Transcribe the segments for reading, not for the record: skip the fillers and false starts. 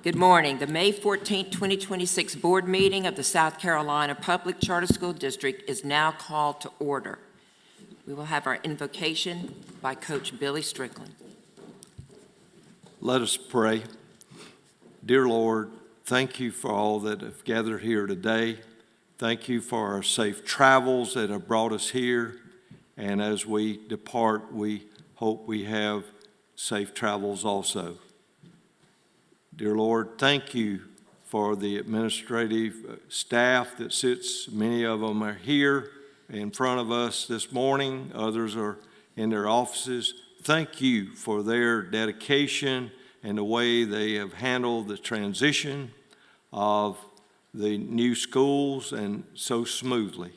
Good morning. The May 14, 2026 board meeting of the South Carolina Public Charter School District is now called to order. We will have our invocation by Coach Billy Strickland. Let us pray. Dear Lord, thank you for all that have gathered here today. Thank you for our safe travels that have brought us here. And as we depart, we hope we have safe travels also. Dear Lord, thank you for the administrative staff that sits, many of them are here in front of us this morning, others are in their offices. Thank you for their dedication and the way they have handled the transition of the new schools and so smoothly.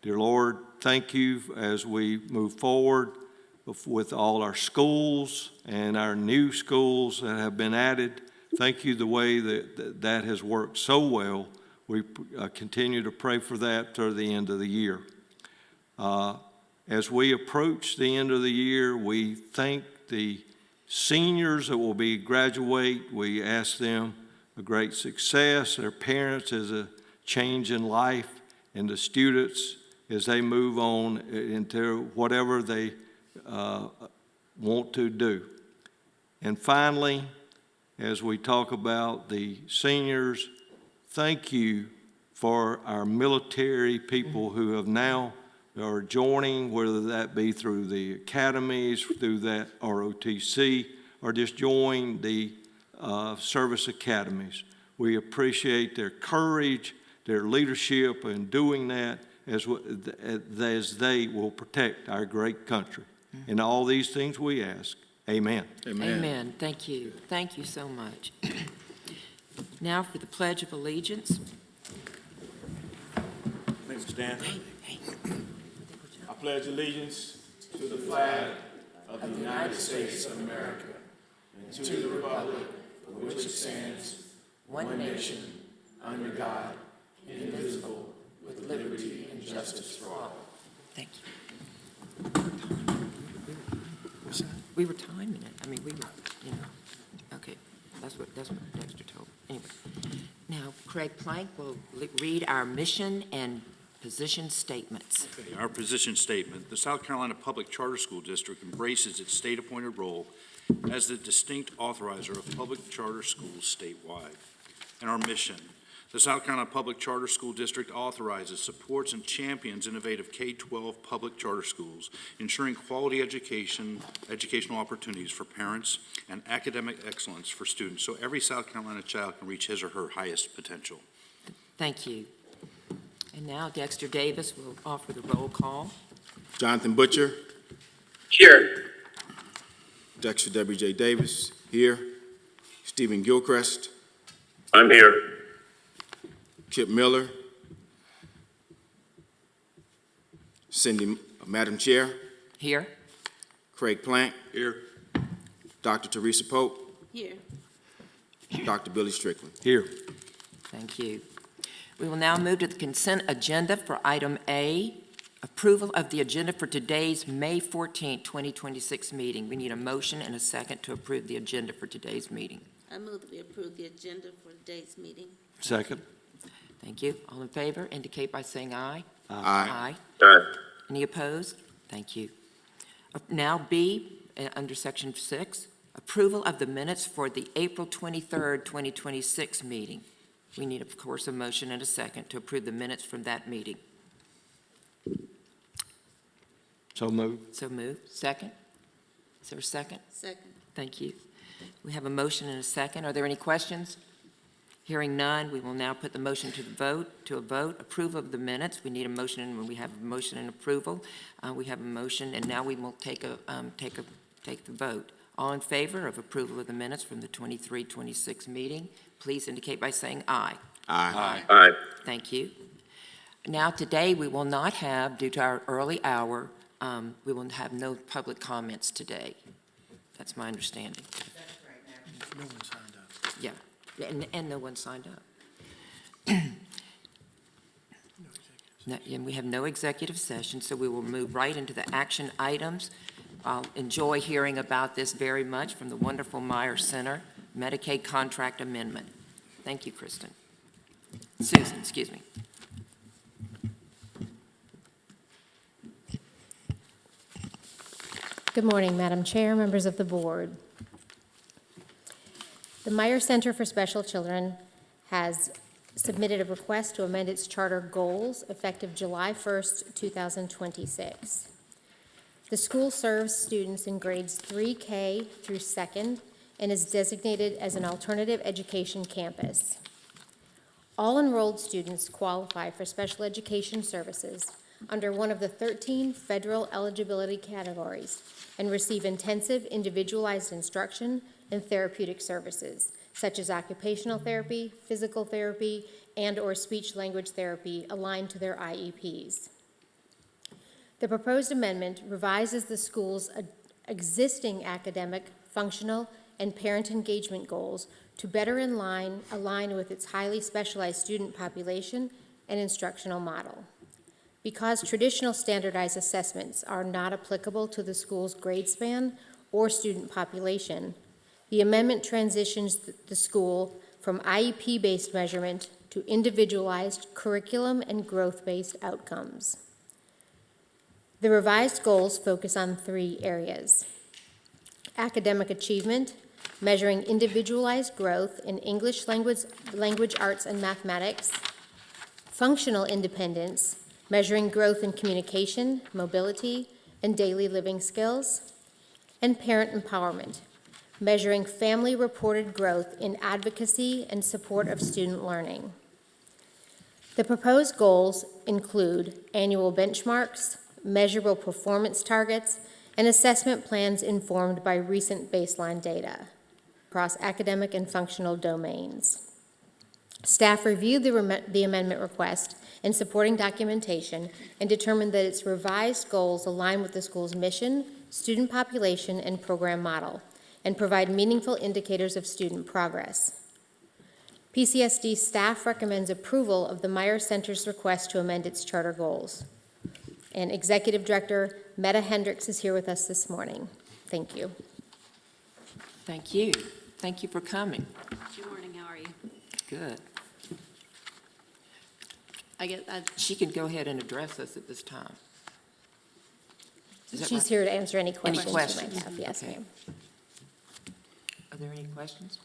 Dear Lord, thank you as we move forward with all our schools and our new schools that have been added. Thank you the way that has worked so well. We continue to pray for that through the end of the year. As we approach the end of the year, we thank the seniors that will be graduate. We ask them a great success, their parents as a change in life, and the students as they move on into whatever they want to do. And finally, as we talk about the seniors, thank you for our military people who have now are joining, whether that be through the academies, through that ROTC, or just join the service academies. We appreciate their courage, their leadership in doing that as they will protect our great country. And all these things we ask. Amen. Amen. Amen. Thank you. Thank you so much. Now for the Pledge of Allegiance. Please stand. I pledge allegiance to the flag of the United States of America and to the republic for which it stands, one nation, under God, indivisible, with liberty and justice for all. Thank you. We were timing it. I mean, we were, okay. That's what Dexter told me. Anyway, now Craig Plank will read our mission and position statements. Okay, our position statement. The South Carolina Public Charter School District embraces its state-appointed role as the distinct authorizer of public charter schools statewide. And our mission. The South Carolina Public Charter School District authorizes, supports, and champions innovative K-12 public charter schools, ensuring quality educational opportunities for parents, and academic excellence for students, so every South Carolina child can reach his or her highest potential. Thank you. And now Dexter Davis will offer the roll call. Jonathan Butcher. Here. Dexter W.J. Davis. Here. Stephen Gilchrist. I'm here. Kip Miller. Cindy, Madam Chair. Here. Craig Plank. Here. Dr. Teresa Pope. Here. Dr. Billy Strickland. Here. Thank you. We will now move to the consent agenda for item A, approval of the agenda for today's May 14, 2026 meeting. We need a motion and a second to approve the agenda for today's meeting. I move that we approve the agenda for today's meeting. Second. Thank you. All in favor indicate by saying aye. Aye. Aye. Any opposed? Thank you. Now B, under section 6, approval of the minutes for the April 23rd, 2026 meeting. We need, of course, a motion and a second to approve the minutes from that meeting. So moved. So moved. Second? Is there a second? Second. Thank you. We have a motion and a second. Are there any questions? Hearing none, we will now put the motion to a vote. Approval of the minutes. We need a motion, and when we have a motion and approval, we have a motion, and now we will take the vote. All in favor of approval of the minutes from the 23-26 meeting, please indicate by saying aye. Aye. Aye. Thank you. Now, today, we will not have, due to our early hour, we will have no public comments today. That's my understanding. No one signed up. Yeah, and no one signed up. No, and we have no executive session, so we will move right into the action items. I'll enjoy hearing about this very much from the wonderful Meyer Center Medicaid contract amendment. Thank you, Kristen. Susan, excuse me. Good morning, Madam Chair, members of the board. The Meyer Center for Special Children has submitted a request to amend its charter goals effective July 1st, 2026. The school serves students in grades 3K through 2nd and is designated as an alternative education campus. All enrolled students qualify for special education services under one of the 13 federal eligibility categories and receive intensive individualized instruction and therapeutic services, such as occupational therapy, physical therapy, and/or speech-language therapy aligned to their IEPs. The proposed amendment revises the school's existing academic, functional, and parent engagement goals to better align with its highly specialized student population and instructional model. Because traditional standardized assessments are not applicable to the school's grade span or student population, the amendment transitions the school from IEP-based measurement to individualized curriculum and growth-based outcomes. The revised goals focus on 3 areas: academic achievement, measuring individualized growth in English language arts and mathematics; functional independence, measuring growth in communication, mobility, and daily living skills; and parent empowerment, measuring family-reported growth in advocacy and support of student learning. The proposed goals include annual benchmarks, measurable performance targets, and assessment plans informed by recent baseline data across academic and functional domains. Staff reviewed the amendment request and supporting documentation and determined that its revised goals align with the school's mission, student population, and program model, and provide meaningful indicators of student progress. PCSD staff recommends approval of the Meyer Center's request to amend its charter goals. And Executive Director Meta Hendricks is here with us this morning. Thank you. Thank you. Thank you for coming. Good morning, how are you? Good. I She can go ahead and address us at this time. Is that She's right? here to answer any questions you questions? might have. Yes, Okay. ma'am. Are there any questions?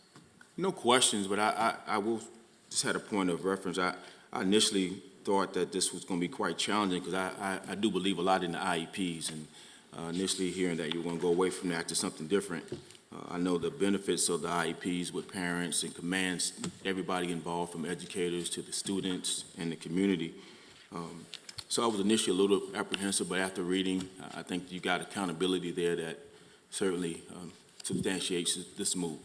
No questions, but I will, just had a point of reference. I initially thought that this was going to be quite challenging because I do believe a lot in the IEPs, and initially hearing that you're going to go away from that to something different. I know the benefits of the IEPs with parents and commands everybody involved, from educators to the students and the community. So I was initially a little apprehensive, but after reading, I think you got accountability there that certainly substantiates this move.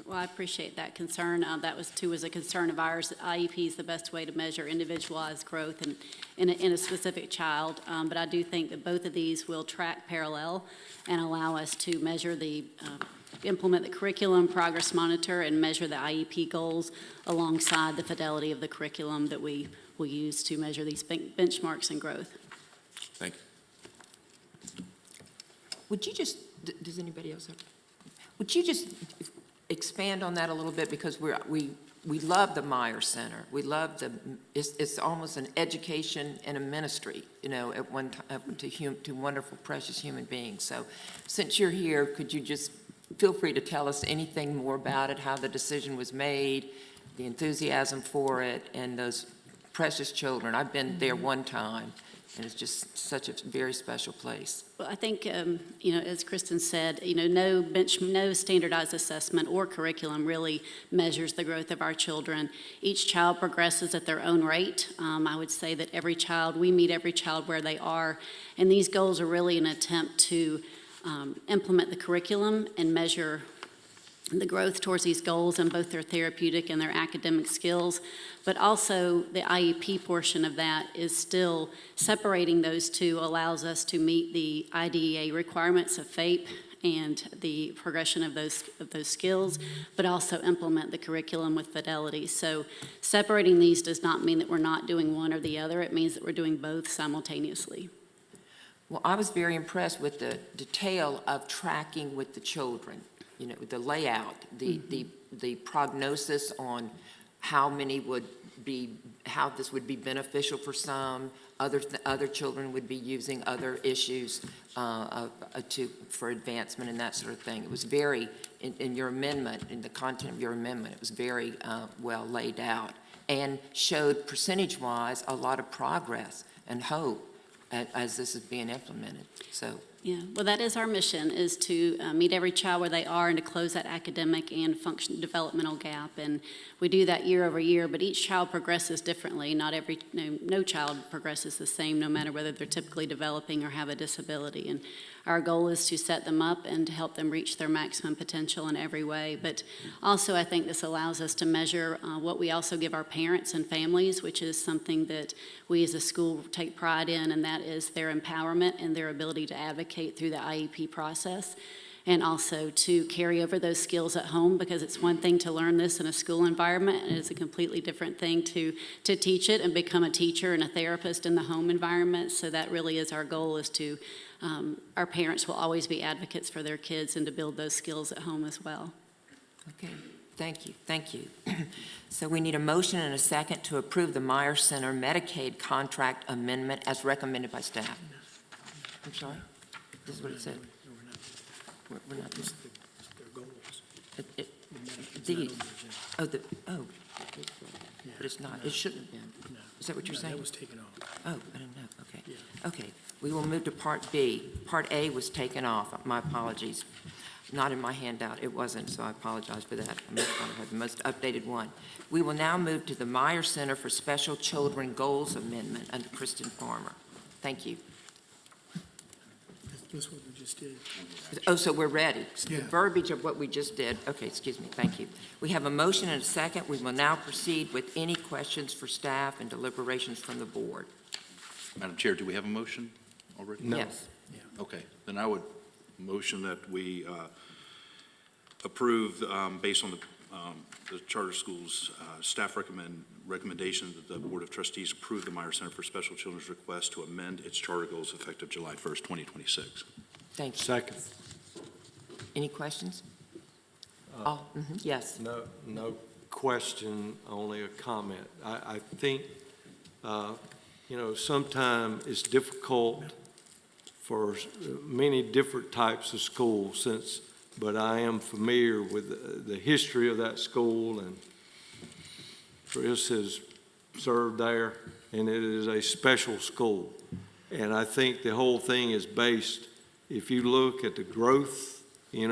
Well, I appreciate that concern. That was a concern of ours. IEP is the best way to measure individualized growth in a specific child. But I do think that both of these will track parallel and allow us to measure implement the curriculum, progress monitor, and measure the IEP goals alongside the fidelity of the curriculum that we will use to measure these benchmarks and growth. Thank you. Would you just, does anybody else have? Would you just expand on that a little bit, because we love the Meyer Center. We love it's almost an education and a ministry, at one time to wonderful, precious human beings. So since you're here, could you just feel free to tell us anything more about it, how the decision was made, the enthusiasm for it, and those precious children. I've been there one time, and it's just such a very special place. Well, I think, as Kristen said, no standardized assessment or curriculum really measures the growth of our children. Each child progresses at their own rate. I would say that we meet every child where they are, and these goals are really an attempt to implement the curriculum and measure the growth towards these goals in both their therapeutic and their academic skills, but also the IEP portion of that is still separating those two, allows us to meet the IDEA requirements of FAPE and the progression of those skills, but also implement the curriculum with fidelity. So separating these does not mean that we're not doing one or the other. It means that we're doing both simultaneously. Well, I was very impressed with the detail of tracking with the children, the layout, the the prognosis on how many would be, how this would be beneficial for some, other children would be using other issues for advancement and that sort of thing. It was very, in your amendment, in the content of your amendment, it was very well laid out and showed percentage-wise a lot of progress and hope as this is being implemented. So, Yeah, well, that is our mission, is to meet every child where they are and to close that academic and function developmental gap. And we do that year over year, but each child progresses differently. Not every, no child progresses the same, no matter whether they're typically developing or have a disability. And our goal is to set them up and to help them reach their maximum potential in every way. But also, I think this allows us to measure what we also give our parents and families, which is something that we as a school take pride in, and that is their empowerment and their ability to advocate through the IEP process, and also to carry over those skills at home, because it's one thing to learn this in a school environment, and it's a completely different thing to teach it and become a teacher and a therapist in the home environment. So that really is our goal, is to, our parents will always be advocates for their kids and to build those skills at home as well. okay, thank you, thank you. So we need a motion and a second to approve the Meyer Center Medicaid contract amendment as recommended by staff. I'm sorry? This is what it said. We're not just. These, oh, but it's not, it shouldn't have been. Is that what you're saying? That was taken off. Oh, I didn't know, okay. Okay, we will move to Part B. Part A was taken off, my apologies. Not in my handout, it wasn't, so I apologize for that. I must not have had the most updated one. We will now move to the Meyer Center for Special Children Goals Amendment under Kristen Farmer. Thank you. That's what we just did. Oh, so we're ready. The Yeah. verbiage of what we just did. Okay, excuse me, thank you. We have a motion and a second. We will now proceed with any questions for staff and deliberations from the board. Madam Chair, do we have a motion already? No. Yes. Okay, then I would motion that we approve, based on the charter schools' staff recommendation, that the Board of Trustees approve the Meyer Center for Special Children's request to amend its charter goals effective July 1st, 2026. Thank you. Second. Any questions? Yes. No question, only a comment. I think, sometimes it's difficult for many different types of schools but I am familiar with the history of that school, and Chris has served there, and it is a special school. And I think the whole thing is based, if you look at the growth, it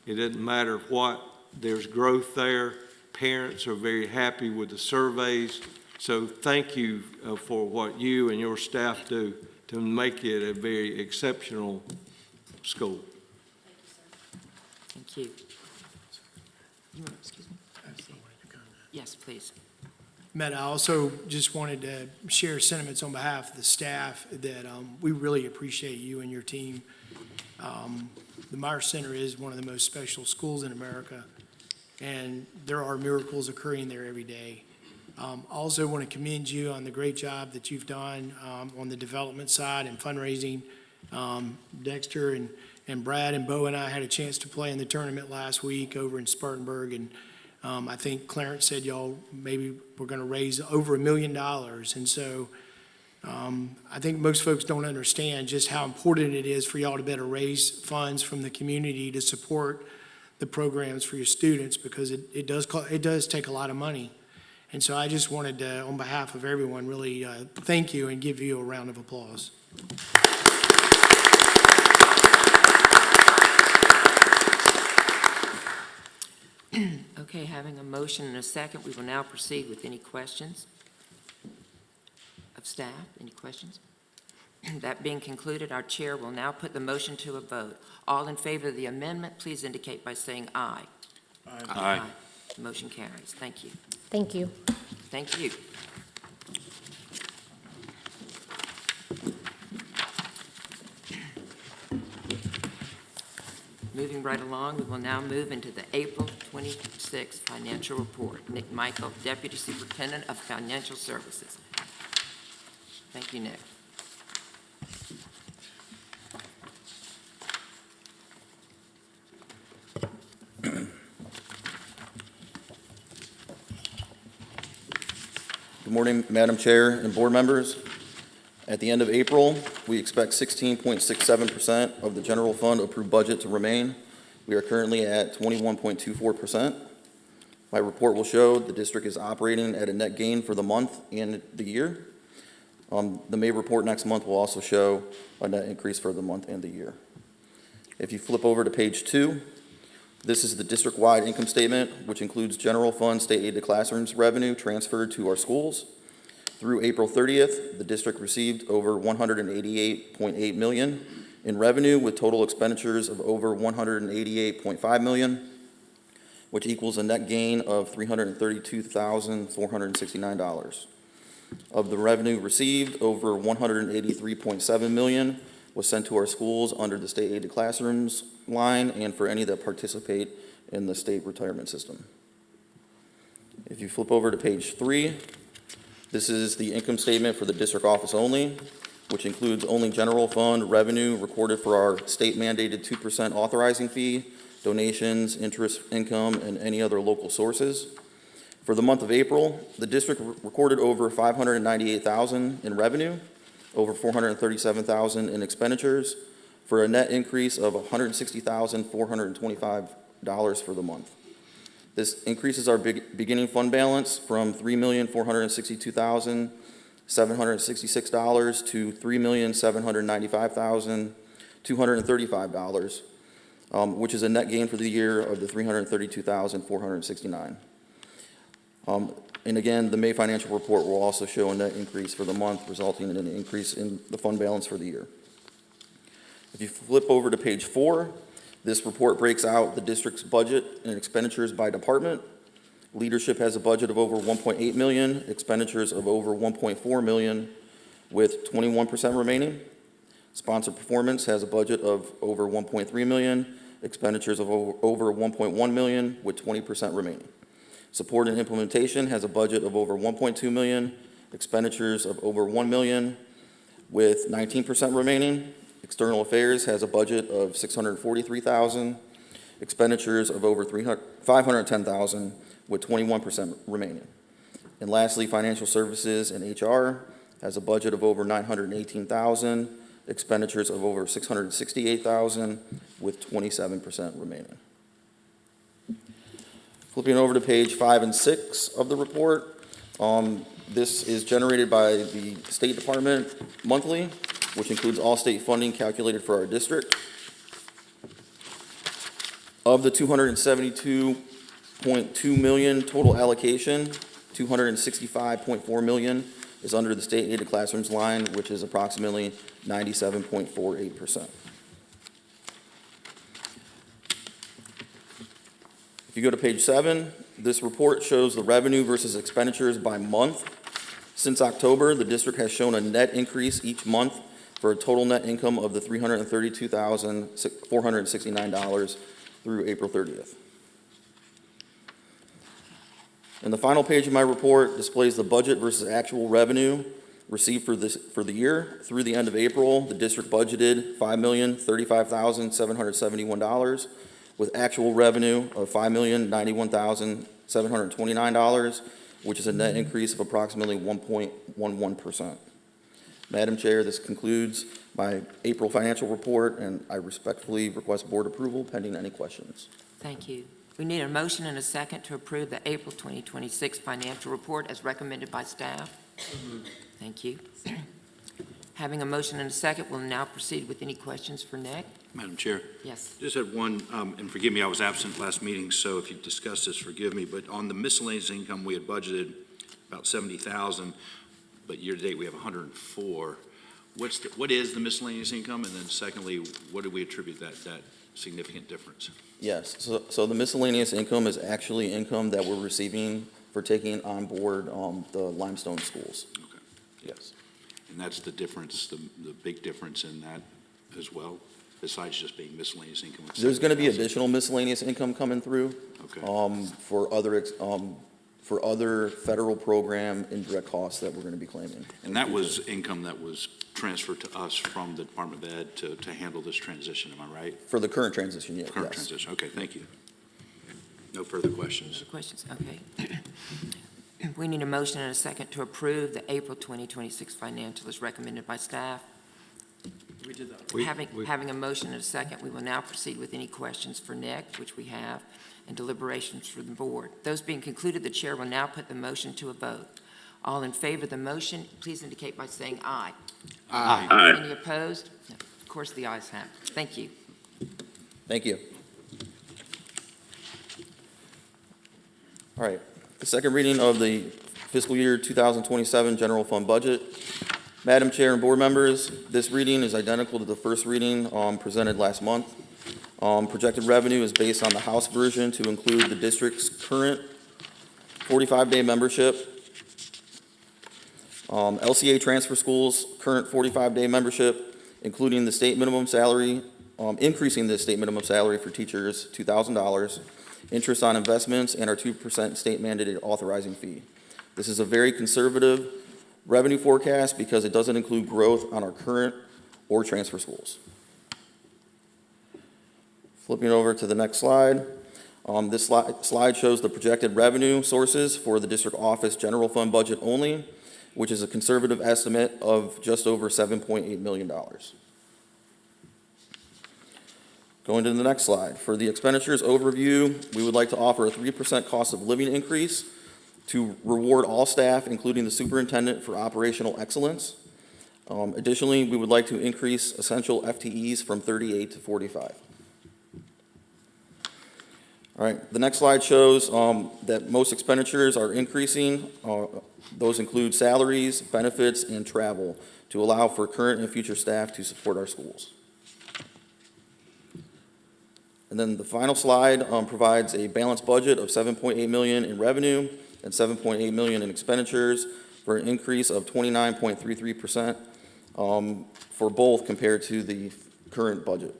doesn't matter what, there's growth there. Parents are very happy with the surveys. So thank you for what you and your staff do to make it a very exceptional school. Thank you. Excuse me? Yes, please. Matt, I also just wanted to share sentiments on behalf of the staff that we really appreciate you and your team. The Meyer Center is one of the most special schools in America, and there are miracles occurring there every day. I also want to commend you on the great job that you've done on the development side and fundraising. Dexter and Brad and Bo and I had a chance to play in the tournament last week over in Spartanburg, and I think Clarence said y'all maybe we're going to raise over $1 million. And so I think most folks don't understand just how important it is for y'all to better raise funds from the community to support the programs for your students, because it does take a lot of money. And so I just wanted to, on behalf of everyone, really thank you and give you a round of applause. Okay, having a motion and a second, we will now proceed with any questions of staff. Any questions? That being concluded, our chair will now put the motion to a vote. All in favor of the amendment, please indicate by saying aye. Aye. Motion carries. Thank you. Thank you. Thank you. Moving right along, we will now move into the April 26th financial report. Nick Michael, Deputy Superintendent of Financial Services. Thank you, Nick. Good morning, Madam Chair and board members. At the end of April, we expect 16.67% of the general fund approved budget to remain. We are currently at 21.24%. My report will show the district is operating at a net gain for the month and the year. The May report next month will also show a net increase for the month and the year. If you flip over to page 2, this is the district-wide income statement, which includes general fund state aid to classrooms revenue transferred to our schools. Through April 30th, the district received over $188.8 million in revenue with total expenditures of over $188.5 million, which equals a net gain of $332,469. Of the revenue received, over $183.7 million was sent to our schools under the state aid to classrooms line and for any that participate in the state retirement system. If you flip over to page 3, this is the income statement for the district office only, which includes only general fund revenue recorded for our state mandated 2% authorizing fee, donations, interest income, and any other local sources. For the month of April, the district recorded over $598,000 in revenue, over $437,000 in expenditures, for a net increase of $160,425 for the month. This increases our beginning fund balance from $3,462,766 to $3,795,235, which is a net gain for the year of the $332,469. And again, the May financial report will also show a net increase for the month, resulting in an increase in the fund balance for the year. If you flip over to page 4, this report breaks out the district's budget and expenditures by department. Leadership has a budget of over $1.8 million, expenditures of over $1.4 million, with 21% remaining. Sponsor performance has a budget of over $1.3 million, expenditures of over $1.1 million, with 20% remaining. Support and implementation has a budget of over $1.2 million, expenditures of over $1 million, with 19% remaining. External affairs has a budget of $643,000, expenditures of over $510,000, with 21% remaining. And lastly, financial services and HR has a budget of over $918,000, expenditures of over $668,000, with 27% remaining. Flipping over to page 5 and 6 of the report, this is generated by the State Department monthly, which includes all state funding calculated for our district. Of the $272.2 million total allocation, $265.4 million is under the state aid to classrooms line, which is approximately 97.48%. If you go to page 7, this report shows the revenue versus expenditures by month. Since October, the district has shown a net increase each month for a total net income of the $332,469 through April 30th. And the final page of my report displays the budget versus actual revenue received for the year. Through the end of April, the district budgeted $5,035,771 with actual revenue of $5,091,729, which is a net increase of approximately 1.11%. Madam Chair, this concludes my April financial report, and I respectfully request board approval pending any questions. Thank you. We need a motion and a second to approve the April 2026 financial report as recommended by staff. Thank you. Having a motion and a second, we'll now proceed with any questions for Nick. Madam Chair, Yes. just had one, and forgive me, I was absent last meeting, so if you discussed this, forgive me, but on the miscellaneous income, we had budgeted about $70,000, but year-to-date, we have $104,000. What is the miscellaneous income? And then secondly, what do we attribute that significant difference? Yes, so the miscellaneous income is actually income that we're receiving for taking on board the Limestone schools. Okay. Yes. And that's the difference, the big difference in that as well, besides just being miscellaneous income? There's going to be additional miscellaneous income coming through Okay. for other federal program indirect costs that we're going to be claiming. And that was income that was transferred to us from the Department of Ed to handle this transition, am I right? For the current transition, yes. Current transition, okay, thank you. No further questions. Questions? Okay. We need a motion and a second to approve the April 2026 financial as recommended by staff. We did that. Having a motion and a second, we will now proceed with any questions for Nick, which we have, and deliberations for the board. Those being concluded, the chair will now put the motion to a vote. All in favor of the motion, please indicate by saying aye. Aye. Any opposed? No. Of course, the ayes have it. Thank you. Thank you. All right, the second reading of the fiscal year 2027 general fund budget. Madam Chair and board members, this reading is identical to the first reading presented last month. Projected revenue is based on the House version to include the district's current 45-day membership, LCA transfer schools' current 45-day membership, including the state minimum salary, increasing the state minimum salary for teachers $2,000, interest on investments, and our 2% state mandated authorizing fee. This is a very conservative revenue forecast because it doesn't include growth on our current or transfer schools. Flipping over to the next slide. This slide shows the projected revenue sources for the district office general fund budget only, which is a conservative estimate of just over $7.8 million. Going to the next slide. For the expenditures overview, we would like to offer a 3% cost of living increase to reward all staff, including the superintendent, for operational excellence. Additionally, we would like to increase essential FTEs from 38 to 45. All right, the next slide shows that most expenditures are increasing. Those include salaries, benefits, and travel to allow for current and future staff to support our schools. And then the final slide provides a balanced budget of $7.8 million in revenue and $7.8 million in expenditures for an increase of 29.33% for both compared to the current budget.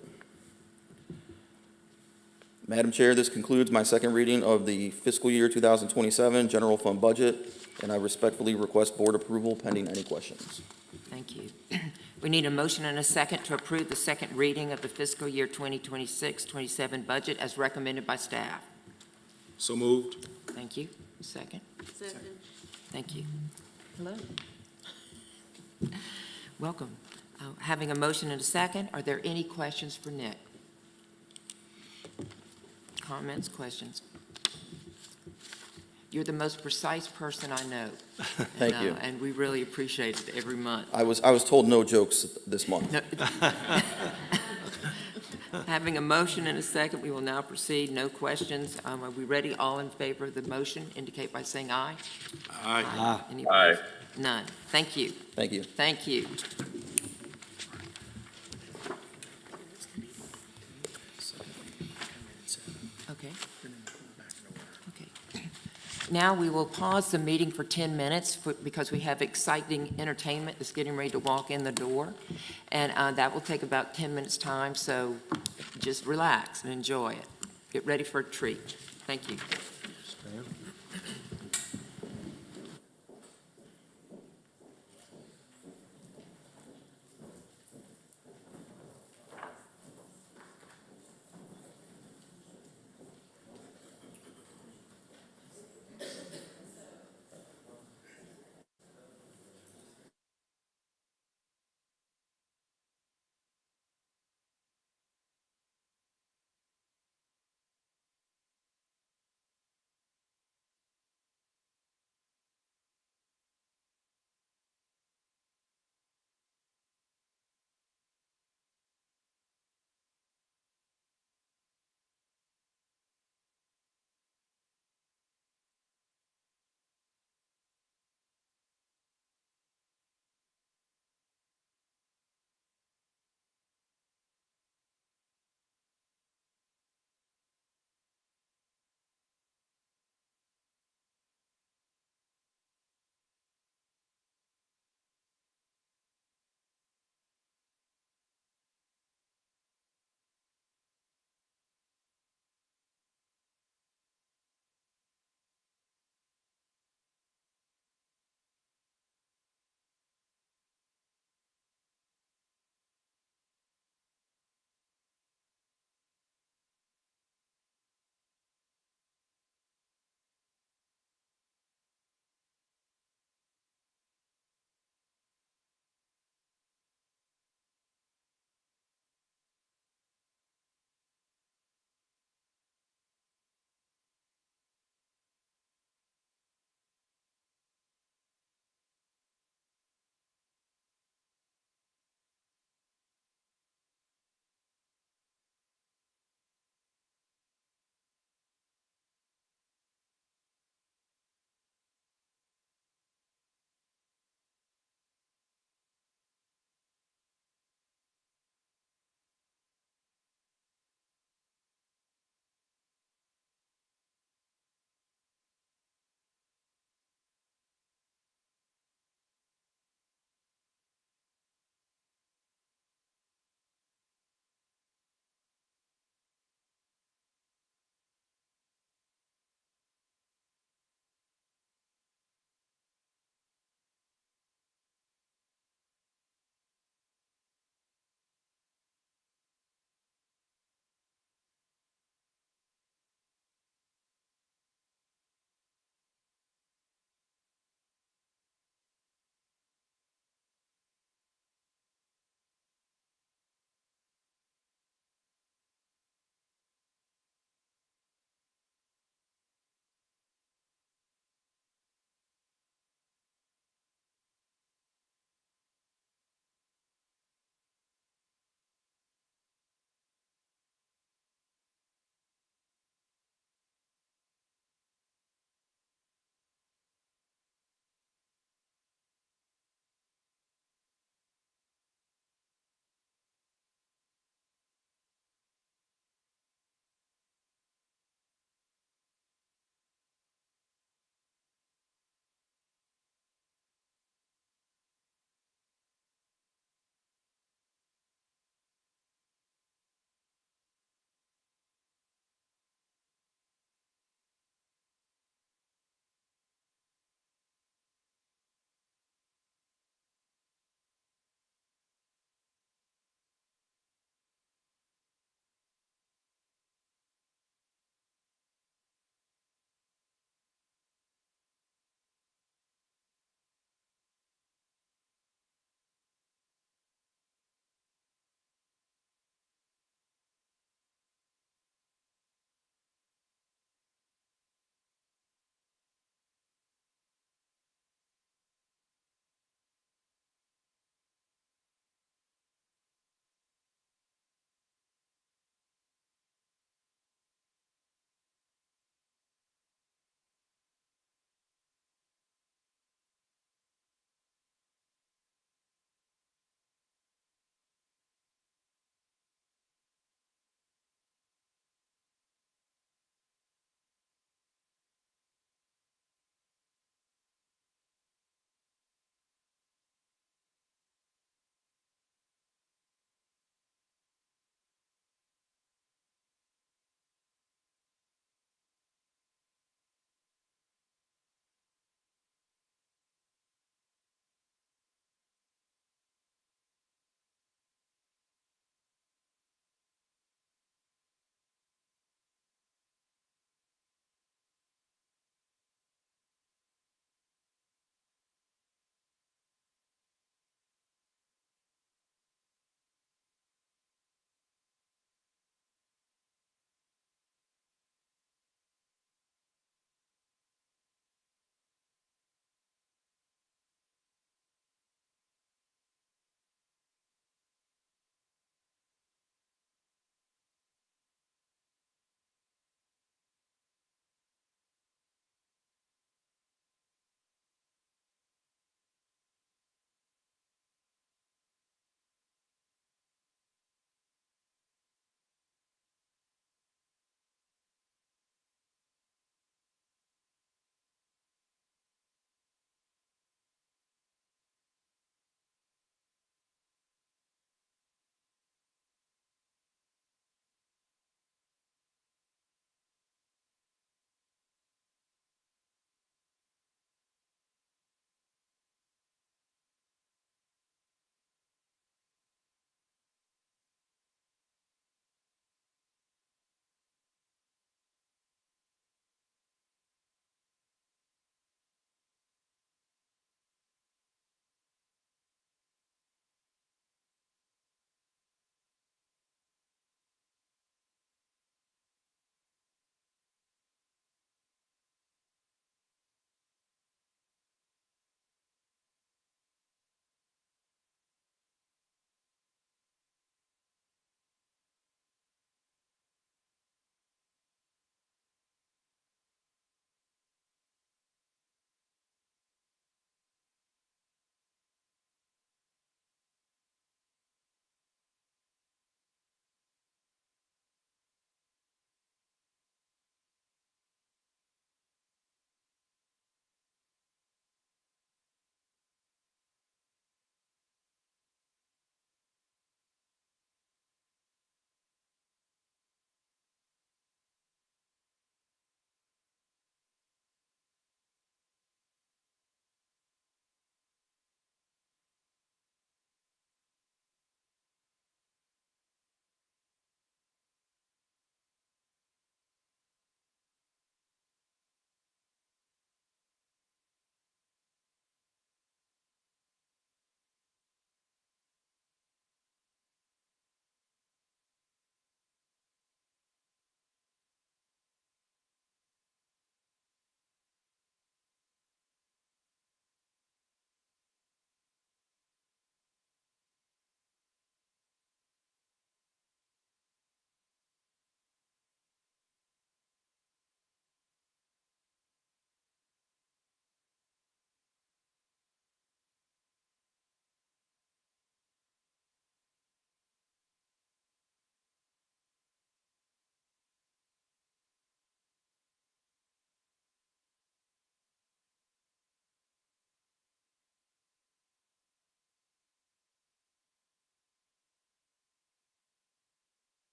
Madam Chair, this concludes my second reading of the fiscal year 2027 general fund budget, and I respectfully request board approval pending any questions. Thank you. We need a motion and a second to approve the second reading of the fiscal year 2026-27 budget as recommended by staff. So moved. Thank you. Second. Second. Thank you. Hello. Welcome. Having a motion and a second, are there any questions for Nick? Comments, questions? You're the most precise person I know. Thank you. And we really appreciate it every month. I was told no jokes this month. No. Having a motion and a second, we will now proceed. No questions. Are we ready? All in favor of the motion indicate by saying aye. Aye. Any Aye. opposed? None. Thank you. Thank you. Thank you. Okay. Okay. Now we will pause the meeting for 10 minutes because we have exciting entertainment that's getting ready to walk in the door. And that will take about 10 minutes' time, so just relax and enjoy it. Get ready for a treat. Thank you.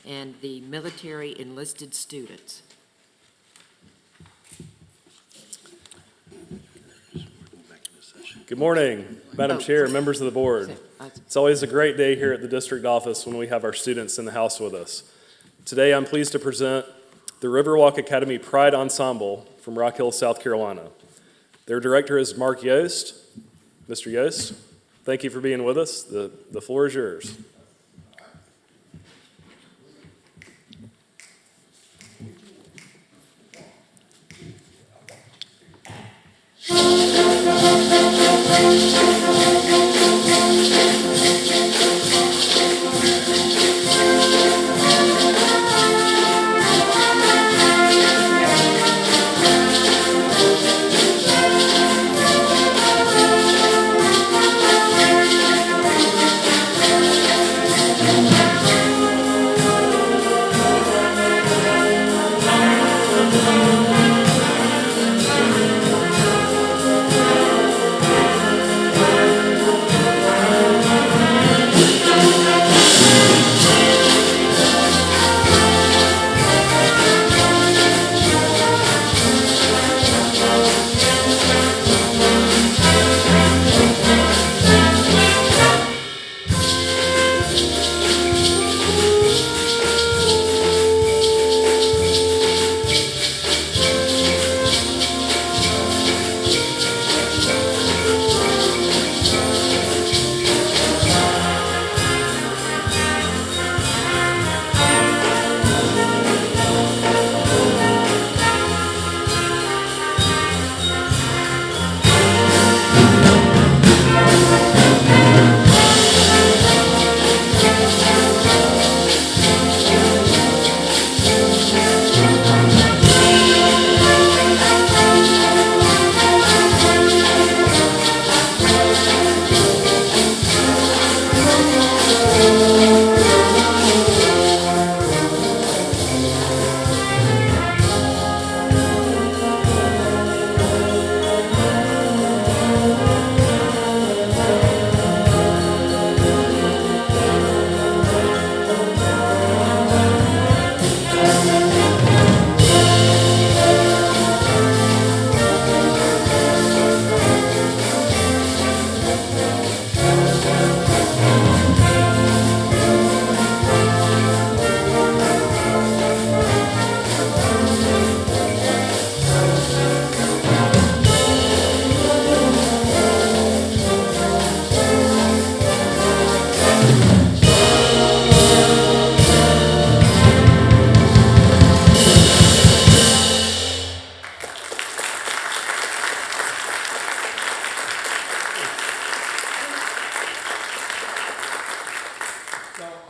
and the military enlisted students. Good morning, Madam Chair, members of the board. It's always a great day here at the district office when we have our students in the house with us. Today, I'm pleased to present the Riverwalk Academy Pride Ensemble from Rock Hill, South Carolina. Their director is Mark Yost. Mr. Yost, thank you for being with us. The floor is yours.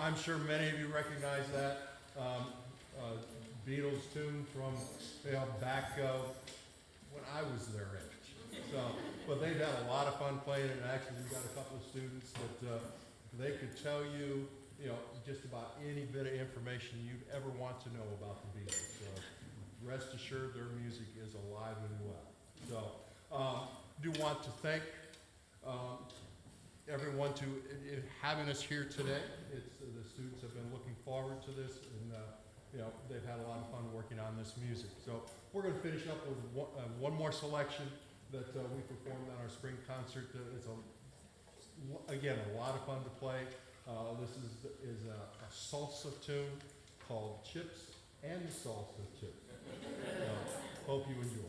I'm sure many of you recognize that Beatles tune from back when I was their age. So, but they've had a lot of fun playing it, and actually we've got a couple of students that they could tell you, just about any bit of information you'd ever want to know about the Beatles. So rest assured their music is alive and well. So do want to thank everyone having us here today. The students have been looking forward to this, and they've had a lot of fun working on this music. So we're going to finish up with one more selection that we performed on our spring concert. It's again a lot of fun to play. This is a salsa tune called Chips and Salsa Too. Hope you enjoy.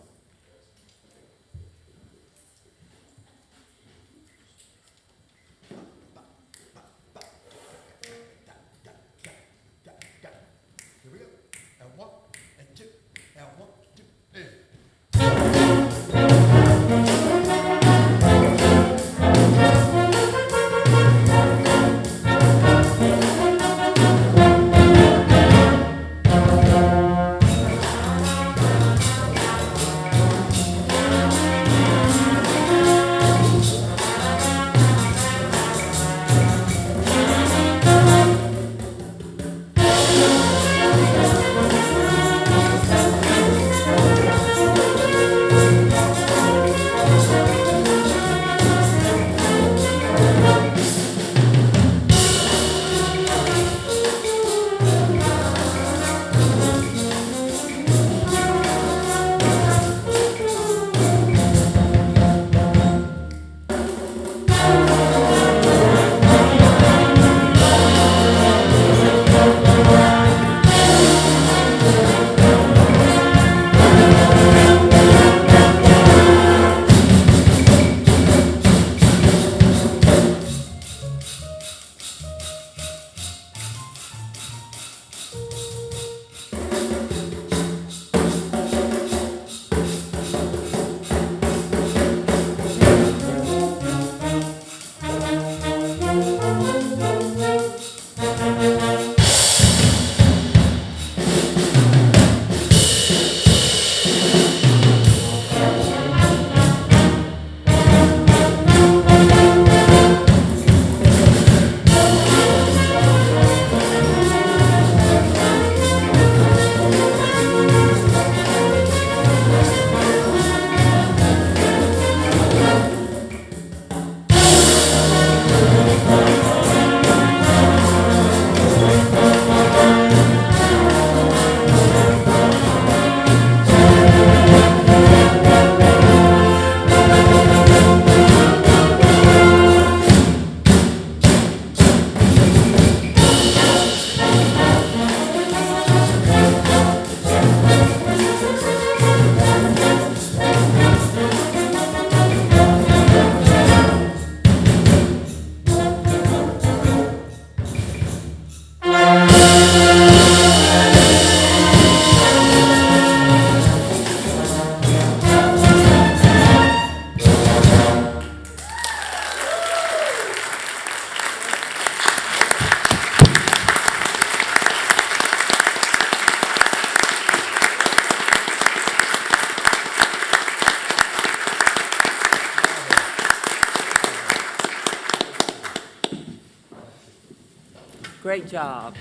Great job.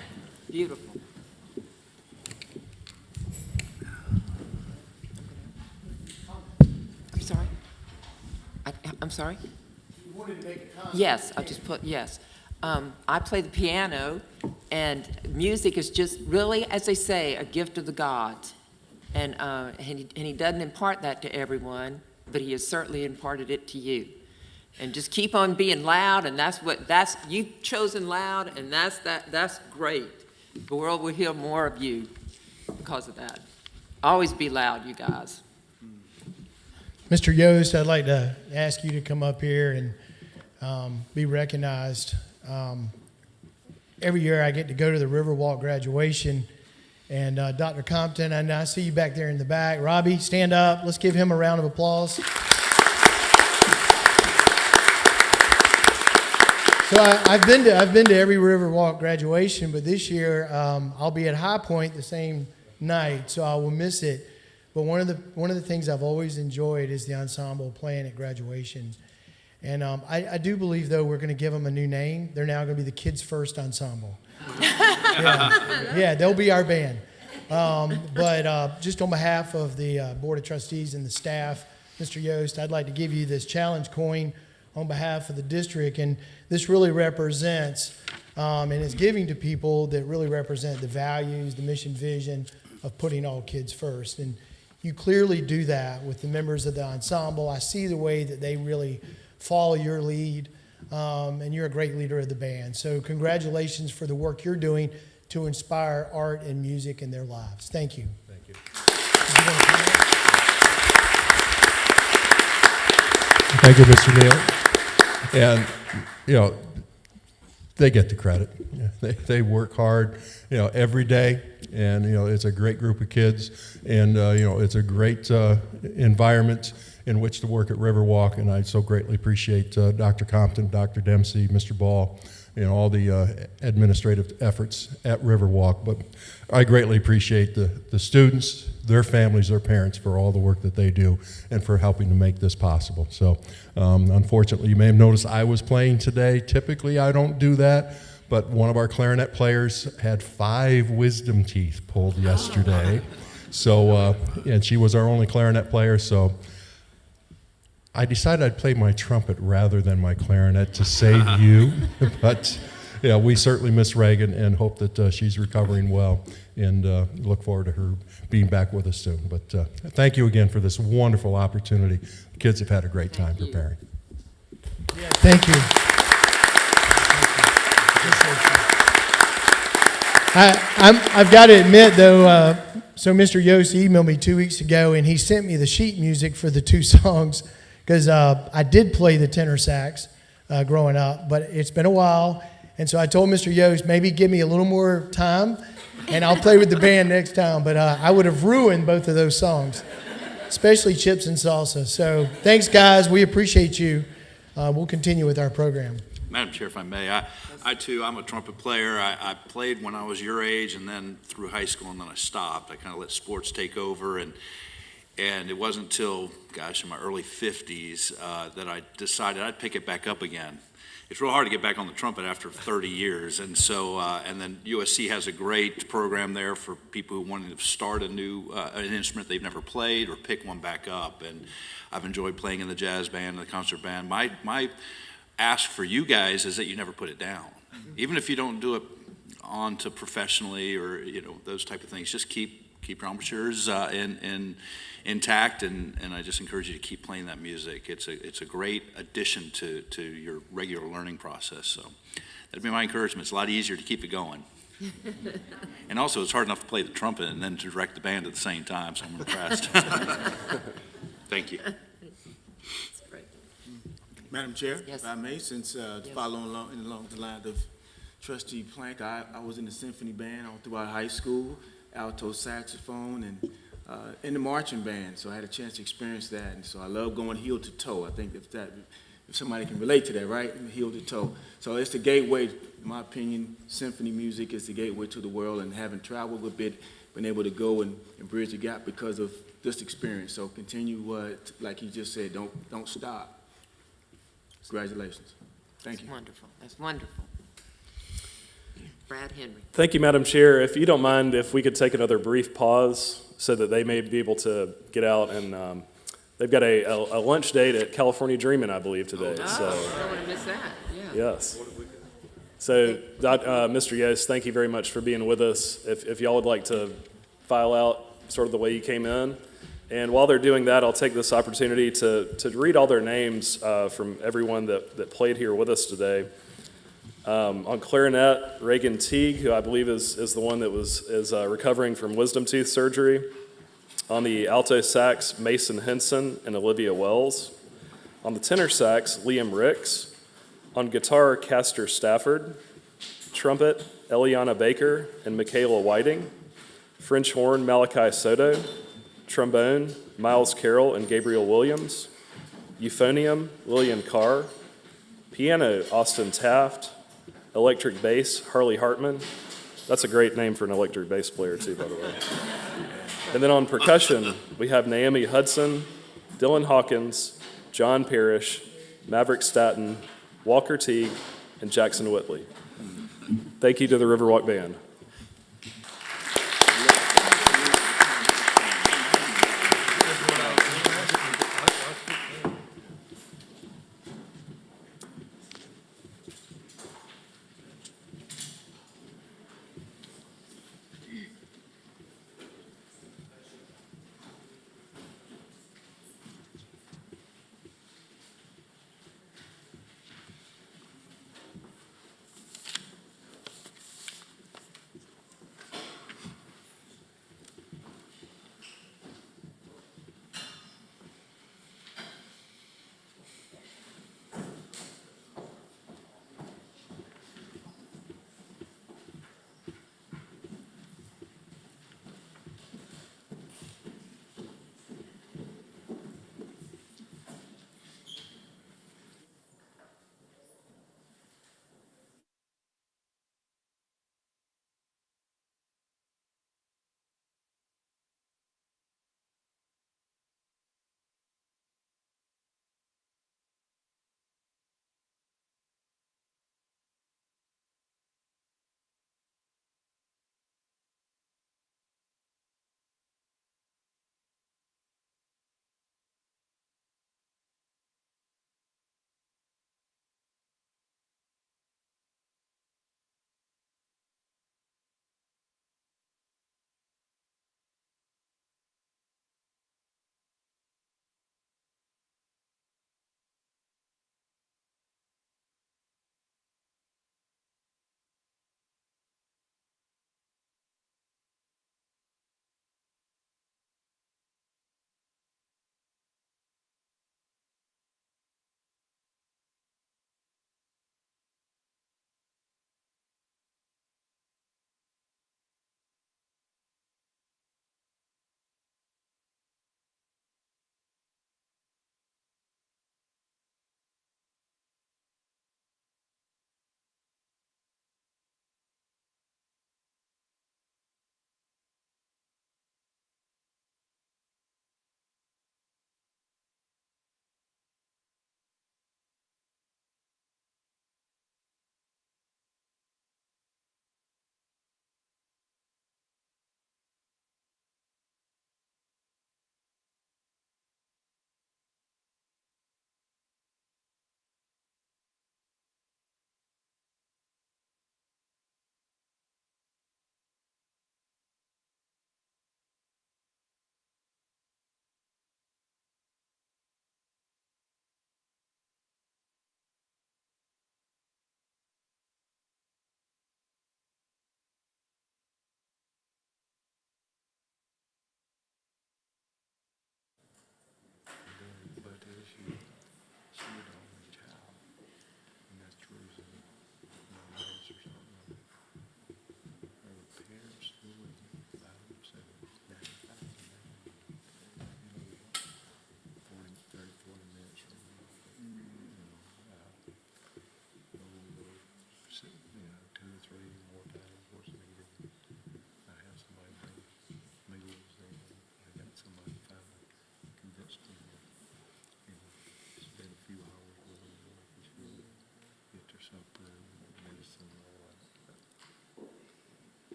Beautiful. I'm sorry? I'm sorry? You wanted to make a comment? Yes, I just put, yes. I play the piano, and music is just really, as they say, a gift of the gods. And he doesn't impart that to everyone, but he has certainly imparted it to you. And just keep on being loud, and you've chosen loud, and that's great. The world will hear more of you because of that. Always be loud, you guys. Mr. Yost, I'd like to ask you to come up here and be recognized. Every year I get to go to the Riverwalk graduation, and Dr. Compton, and I see you back there in the back. Robbie, stand up. Let's give him a round of applause. So I've been to every Riverwalk graduation, but this year I'll be at High Point the same night, so I will miss it. But one of the things I've always enjoyed is the ensemble playing at graduation. And I do believe, though, we're going to give them a new name. They're now going to be the Kids First Ensemble. Yeah, they'll be our band. But just on behalf of the Board of Trustees and the staff, Mr. Yost, I'd like to give you this challenge coin on behalf of the district. And this really represents and is giving to people that really represent the values, the mission, vision of putting all kids first. And you clearly do that with the members of the ensemble. I see the way that they really follow your lead, and you're a great leader of the band. So congratulations for the work you're doing to inspire art and music in their lives. Thank you. Thank you. Thank you, Mr. Neal. And, you know, they get the credit. They work hard, you know, every day. And, you know, it's a great group of kids. And, you know, it's a great environment in which to work at Riverwalk. And I so greatly appreciate Dr. Compton, Dr. Dempsey, Mr. Ball, you know, all the administrative efforts at Riverwalk. But I greatly appreciate the students, their families, their parents for all the work that they do and for helping to make this possible. So unfortunately, you may have noticed I was playing today. Typically, I don't do that, but one of our clarinet players had 5 wisdom teeth pulled yesterday. So, and she was our only clarinet player, so I decided I'd play my trumpet rather than my clarinet to save you. But yeah, we certainly miss Reagan and hope that she's recovering well, and look forward to her being back with us soon. But thank you again for this wonderful opportunity. The kids have had a great time preparing. Yeah, thank you. I've got to admit, though, so Mr. Yost emailed me 2 weeks ago, and he sent me the sheet music for the 2 songs, because I did play the tenor sax growing up, but it's been a while. And so I told Mr. Yost, maybe give me a little more time, and I'll play with the band next time. But I would have ruined both of those songs, especially Chips and Salsa. So thanks, guys. We appreciate you. We'll continue with our program. Madam Chair, if I may, I too, I'm a trumpet player. I played when I was your age and then through high school, and then I stopped. I kind of let sports take over, and it wasn't until, gosh, in my early 50s that I decided I'd pick it back up again. It's real hard to get back on the trumpet after 30 years, and so, and then USC has a great program there for people who want to start a new, an instrument they've never played or pick one back up, and I've enjoyed playing in the jazz band, the concert band. My ask for you guys is that you never put it down. Even if you don't do it on to professionally or, you know, those type of things, just keep your embouchures intact, and I just encourage you to keep playing that music. It's a great addition to your regular learning process. So that'd be my encouragement. It's a lot easier to keep it going. And also, it's hard enough to play the trumpet and then to direct the band at the same time, so I'm impressed. Thank you. Madam Chair, Yes. if I may, since following along the line of Trustee Plank, I was in the symphony band all throughout high school, alto saxophone, and in the marching band, so I had a chance to experience that, and so I love going heel to toe. I think if somebody can relate to that, right, heel to toe. So it's the gateway, in my opinion. Symphony music is the gateway to the world, and having traveled a bit, been able to go and bridge the gap because of this experience. So continue, like you just said, don't stop. Congratulations. Thank you. Wonderful. That's wonderful. Brad Henry. Thank you, Madam Chair. If you don't mind, if we could take another brief pause so that they may be able to get out and, they've got a lunch date at California Dreamin', I believe, today, so. Oh, I don't want to miss that, yeah. Yes. So, Mr. Yost, thank you very much for being with us. If y'all would like to file out sort of the way you came in. And while they're doing that, I'll take this opportunity to read all their names from everyone that played here with us today. On clarinet, Reagan Teague, who I believe is the one that is recovering from wisdom tooth surgery. On the alto sax, Mason Henson and Olivia Wells. On the tenor sax, Liam Ricks. On guitar, Castor Stafford. Trumpet, Eliana Baker and Michaela Whiting. French horn, Malachi Soto. Trombone, Miles Carroll and Gabriel Williams. Euphonium, Lillian Carr. Piano, Austin Taft. Electric bass, Harley Hartman. That's a great name for an electric bass player too, by the way. And then on percussion, we have Naomi Hudson, Dylan Hawkins, John Parrish, Maverick Staton, Walker Teague, and Jackson Whitley. Thank you to the Riverwalk Band.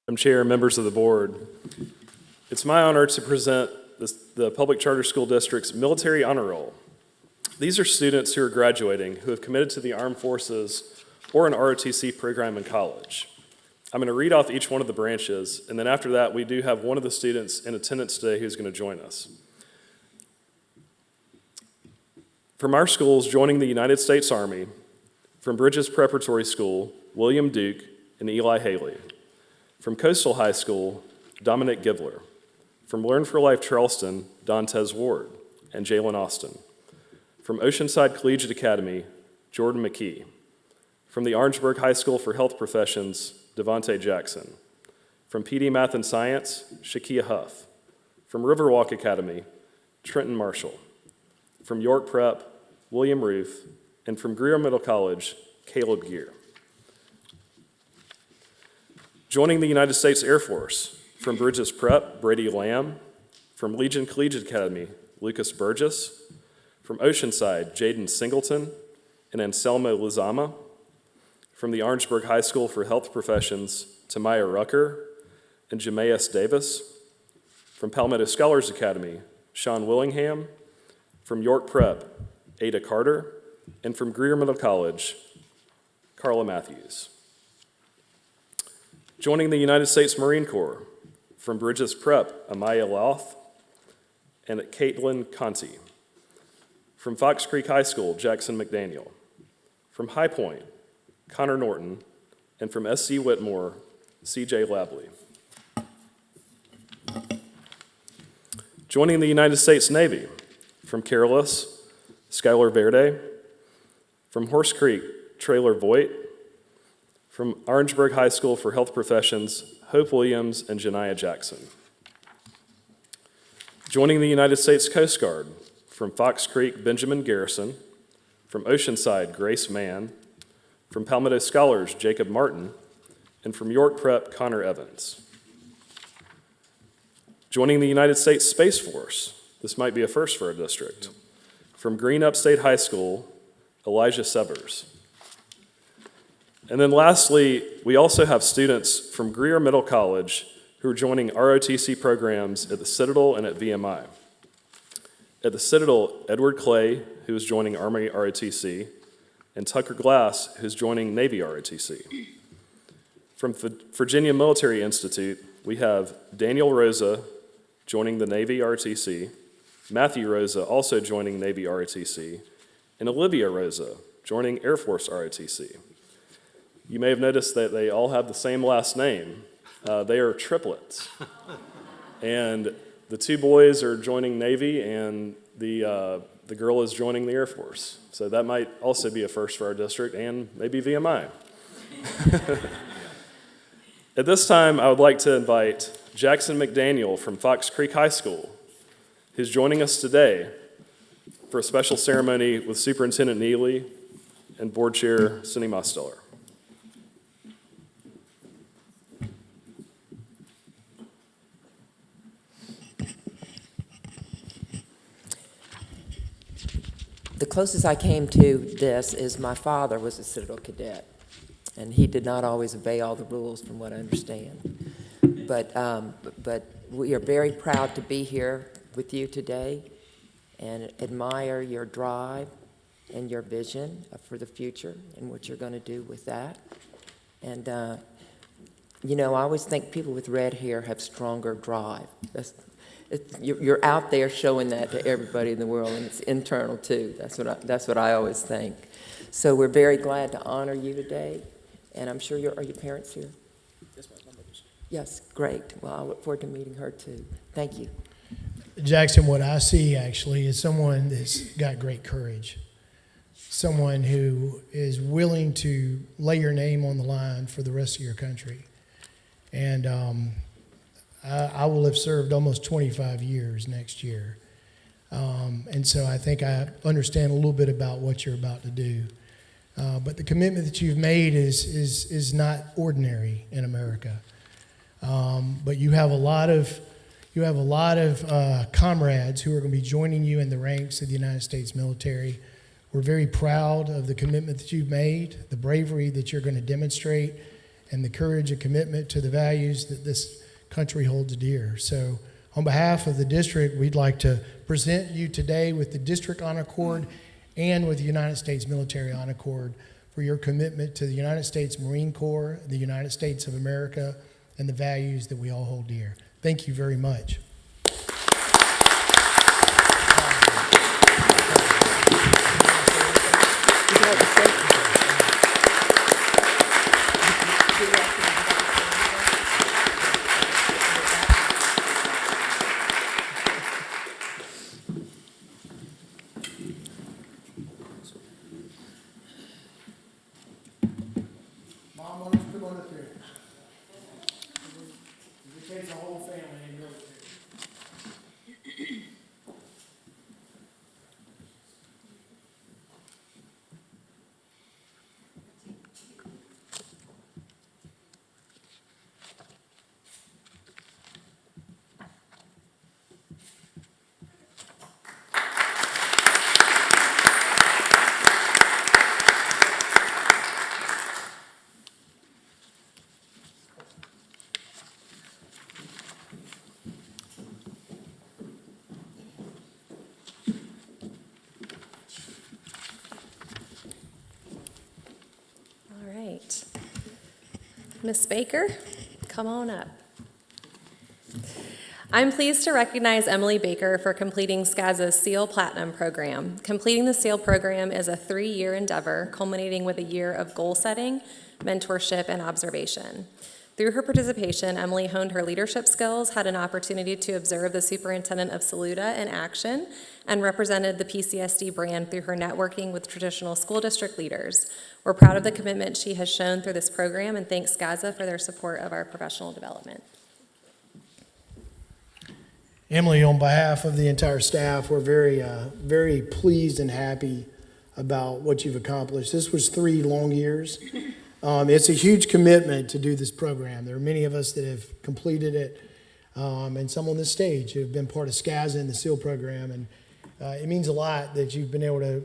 Madam Chair, members of the board, it's my honor to present the Public Charter School District's Military Honor Roll. These are students who are graduating who have committed to the armed forces or an ROTC program in college. I'm going to read off each one of the branches, and then after that, we do have one of the students in attendance today who's going to join us. From our schools joining the United States Army, from Bridges Preparatory School, William Duke and Eli Haley. From Coastal High School, Dominic Givler. From Learn for Life Charleston, Dontez Ward and Jalen Austin. From Oceanside Collegiate Academy, Jordan McKee. From the Orangeburg High School for Health Professions, Devontae Jackson. From PD Math and Science, Shakia Huff. From Riverwalk Academy, Trenton Marshall. From York Prep, William Ruth. And from Greer Middle College, Caleb Gear. Joining the United States Air Force, from Bridges Prep, Brady Lamb. From Legion Collegiate Academy, Lucas Burgess. From Oceanside, Jaden Singleton and Anselmo Lizama. From the Orangeburg High School for Health Professions, Tamaya Rucker and Jameis Davis. From Palmetto Scholars Academy, Sean Willingham. From York Prep, Ada Carter. And from Greer Middle College, Carla Matthews. Joining the United States Marine Corps, from Bridges Prep, Amaya Loth and Caitlin Conti. From Fox Creek High School, Jackson McDaniel. From High Point, Connor Norton. And from SC Whitmore, CJ Labley. Joining the United States Navy, from Carolus, Skylar Verde. From Horse Creek, Traylor Voigt. From Orangeburg High School for Health Professions, Hope Williams and Janiah Jackson. Joining the United States Coast Guard, from Fox Creek, Benjamin Garrison. From Oceanside, Grace Mann. From Palmetto Scholars, Jacob Martin. And from York Prep, Connor Evans. Joining the United States Space Force, this might be a first for our district. From Green Upstate High School, Elijah Severs. And then lastly, we also have students from Greer Middle College who are joining ROTC programs at the Citadel and at VMI. At the Citadel, Edward Clay, who is joining Army ROTC, and Tucker Glass, who's joining Navy ROTC. From Virginia Military Institute, we have Daniel Rosa joining the Navy ROTC, Matthew Rosa also joining Navy ROTC, and Olivia Rosa joining Air Force ROTC. You may have noticed that they all have the same last name. They are triplets. And the two boys are joining Navy, and the girl is joining the Air Force. So that might also be a first for our district, and maybe VMI. At this time, I would like to invite Jackson McDaniel from Fox Creek High School, who's joining us today for a special ceremony with Superintendent Neely and Board Chair Cindy Mosteller. The closest I came to this is my father was a Citadel cadet, and he did not always obey all the rules from what I understand. But we are very proud to be here with you today and admire your drive and your vision for the future and what you're going to do with that. And, you know, I always think people with red hair have stronger drive. You're out there showing that to everybody in the world, and it's internal too. That's what I always think. So we're very glad to honor you today, and I'm sure are your parents here? Yes, my mother's. Yes, great. Well, I look forward to meeting her too. Thank you. Jackson, what I see actually is someone that's got great courage, someone who is willing to lay your name on the line for the rest of your country. And I will have served almost 25 years next year. And so I think I understand a little bit about what you're about to do. But the commitment that you've made is not ordinary in America. But you have a lot of comrades who are going to be joining you in the ranks of the United States military. We're very proud of the commitment that you've made, the bravery that you're going to demonstrate, and the courage and commitment to the values that this country holds dear. So on behalf of the district, we'd like to present you today with the District Honor Cord and with the United States Military Honor Cord for your commitment to the United States Marine Corps, the United States of America, and the values that we all hold dear. Thank you very much. Mom, why don't you come on up here? It takes a whole family in military. All right. Ms. Baker, come on up. I'm pleased to recognize Emily Baker for completing SCASA's SEAL Platinum program. Completing the SEAL program is a 3-year endeavor culminating with a year of goal setting, mentorship, and observation. Through her participation, Emily honed her leadership skills, had an opportunity to observe the superintendent of Saluda in action, and represented the PCSD brand through her networking with traditional school district leaders. We're proud of the commitment she has shown through this program and thank SCASA for their support of our professional development. Emily, on behalf of the entire staff, we're very pleased and happy about what you've accomplished. This was 3 long years. It's a huge commitment to do this program. There are many of us that have completed it, and some on this stage who have been part of SCASA and the SEAL program, and it means a lot that you've been able to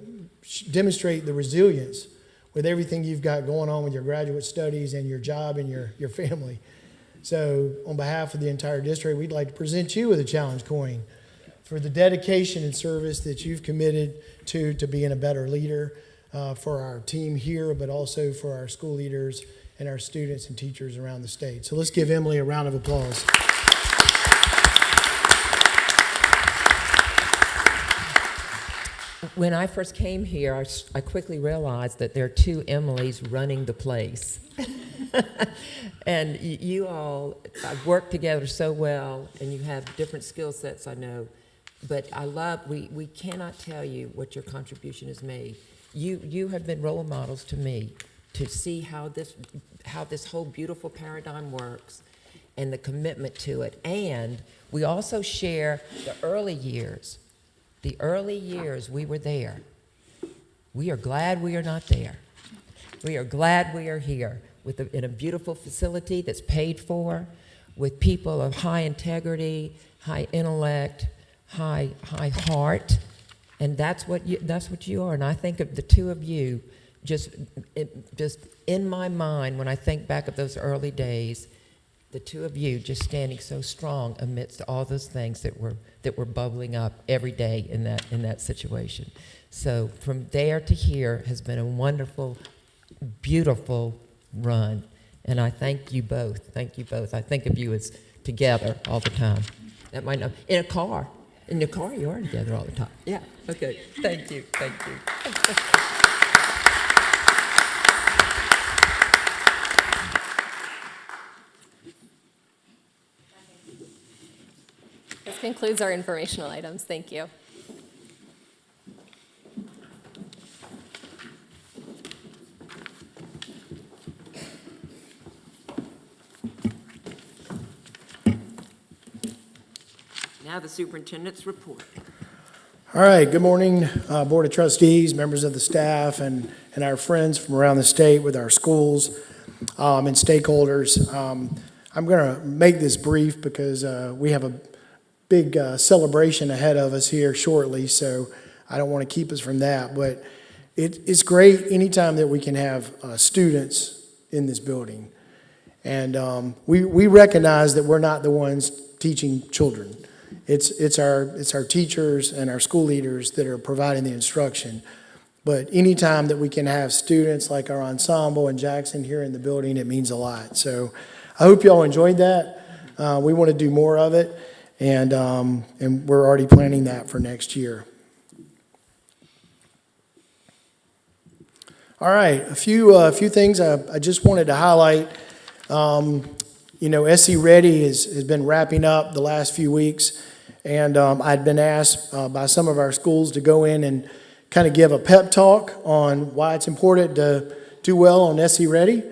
demonstrate the resilience with everything you've got going on with your graduate studies and your job and your family. So on behalf of the entire district, we'd like to present you with a challenge coin for the dedication and service that you've committed to being a better leader for our team here, but also for our school leaders and our students and teachers around the state. So let's give Emily a round of applause. When I first came here, I quickly realized that there are 2 Emilys running the place. And you all work together so well, and you have different skill sets, I know. But we cannot tell you what your contribution has made. You have been role models to me to see how this whole beautiful paradigm works and the commitment to it. And we also share the early years. The early years we were there. We are glad we are not there. We are glad we are here in a beautiful facility that's paid for, with people of high integrity, high intellect, high heart, and that's what you are. And I think of the 2 of you, just in my mind when I think back of those early days, the 2 of you just standing so strong amidst all those things that were bubbling up every day in that situation. So from there to here has been a wonderful, beautiful run, and I thank you both. Thank you both. I think of you as together all the time. That might not in a car. In the car, you are together all the time. Yeah. Okay. Thank you. Thank you. This concludes our informational items. Thank you. Now the superintendent's report. All right, good morning, Board of Trustees, members of the staff, and our friends from around the state with our schools and stakeholders. I'm going to make this brief because we have a big celebration ahead of us here shortly, so I don't want to keep us from that. But it's great anytime that we can have students in this building. And we recognize that we're not the ones teaching children. It's our teachers and our school leaders that are providing the instruction. But anytime that we can have students like our ensemble and Jackson here in the building, it means a lot. So I hope you all enjoyed that. We want to do more of it, and we're already planning that for next year. All right, a few things I just wanted to highlight. SC Ready has been wrapping up the last few weeks, and I'd been asked by some of our schools to go in and kind of give a pep talk on why it's important to do well on SC Ready.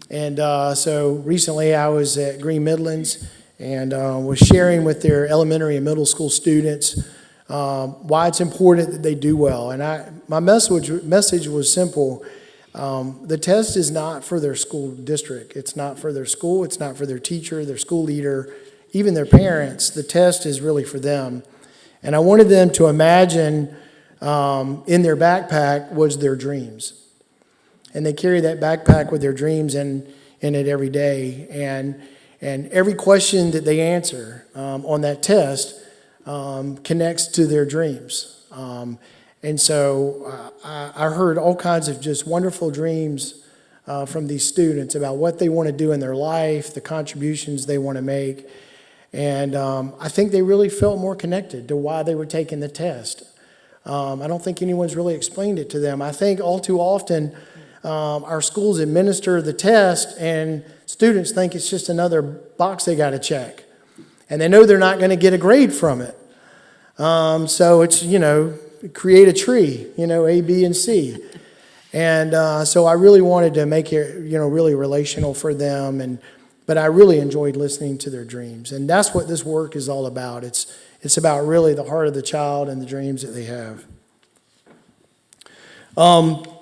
And so recently I was at Green Midlands and was sharing with their elementary and middle school students why it's important that they do well. And my message was simple. The test is not for their school district. It's not for their school. It's not for their teacher, their school leader, even their parents. The test is really for them. And I wanted them to imagine in their backpack was their dreams. And they carry that backpack with their dreams in it every day. And every question that they answer on that test connects to their dreams. And so I heard all kinds of just wonderful dreams from these students about what they want to do in their life, the contributions they want to make. And I think they really felt more connected to why they were taking the test. I don't think anyone's really explained it to them. I think all too often our schools administer the test and students think it's just another box they got to check. And they know they're not going to get a grade from it. So it's, create a tree, A, B, and C. And so I really wanted to make it, really relational for them. But I really enjoyed listening to their dreams. And that's what this work is all about. It's about really the heart of the child and the dreams that they have.